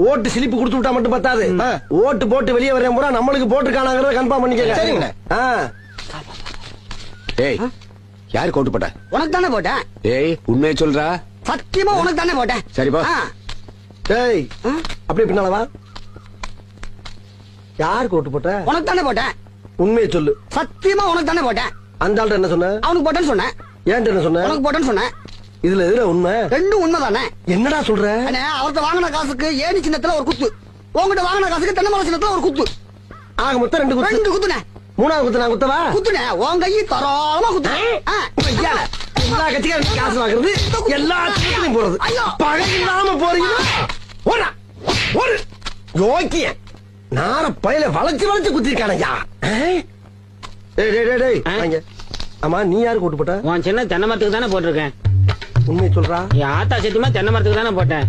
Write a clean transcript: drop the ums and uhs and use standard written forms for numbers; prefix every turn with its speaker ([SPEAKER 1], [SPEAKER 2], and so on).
[SPEAKER 1] ஓட்டு சிலிப்பு கொடுத்து விட்டா மட்டும் பத்தாது. ஓட்டு போட்டு வெளியே வரேன் பூரா நம்மளுக்கு போட்டுருக்கானாங்கிறத கன்ஃபார்ம் பண்ணிக்க.
[SPEAKER 2] சரிங்க.
[SPEAKER 1] ஏய், யாருக்கு ஓட்டு போட்ட?
[SPEAKER 2] உனக்கு தானே போட்டேன்.
[SPEAKER 1] ஏய், உண்மையை சொல்றா?
[SPEAKER 2] சத்தியமா உனக்கு தானே போட்டேன்.
[SPEAKER 1] சரிப்பா. ஏய், அப்படியே பின்னால வா. யாருக்கு ஓட்டு போட்ட?
[SPEAKER 2] உனக்கு தானே போட்டேன்.
[SPEAKER 1] உண்மையை சொல்லு.
[SPEAKER 2] சத்தியமா உனக்கு தானே போட்டேன்.
[SPEAKER 1] அந்த ஆள்கிட்ட என்ன சொன்ன?
[SPEAKER 2] அவனுக்கு போட்டேன்னு சொன்னேன்.
[SPEAKER 1] ஏன்ட்ட என்ன சொன்ன?
[SPEAKER 2] உனக்கு போட்டேன்னு சொன்னேன்.
[SPEAKER 1] இதுல எதுல உண்மை?
[SPEAKER 2] ரெண்டும் உண்மைதானே.
[SPEAKER 1] என்னடா சொல்ற?
[SPEAKER 2] அவர்கிட்ட வாங்கின காசுக்கு ஏணி சின்னத்துல ஒரு குத்து, உங்ககிட்ட வாங்கின காசுக்கு தென்னை மரம் சின்னத்துல ஒரு குத்து.
[SPEAKER 1] ஆக மொத்தம் 2 குத்து.
[SPEAKER 2] 2 குத்துனே.
[SPEAKER 1] மூணாவது குத்து நான் குத்தவா?
[SPEAKER 2] குத்துனே. உன் கையை தரோளமா குத்துனேன்.
[SPEAKER 1] எல்லா கட்சிக்காரும் காசு வாங்குறது, எல்லா கட்சிகளையும் போறது. பகை இல்லாம போறீங்களா? ஓடா ஒரு யோக்கிய நார பயில வளைச்சு வளைச்சு குத்திருக்கானையா. ஆமா, நீ யாருக்கு ஓட்டு போட்ட?
[SPEAKER 3] உன் சின்ன தென்னை மரத்துக்கு தானே போட்டிருக்கேன்.
[SPEAKER 1] உண்மையை சொல்றா?
[SPEAKER 3] ஆத்தா சத்தியமா தென்னை மரத்துக்கு தானே போட்டேன்.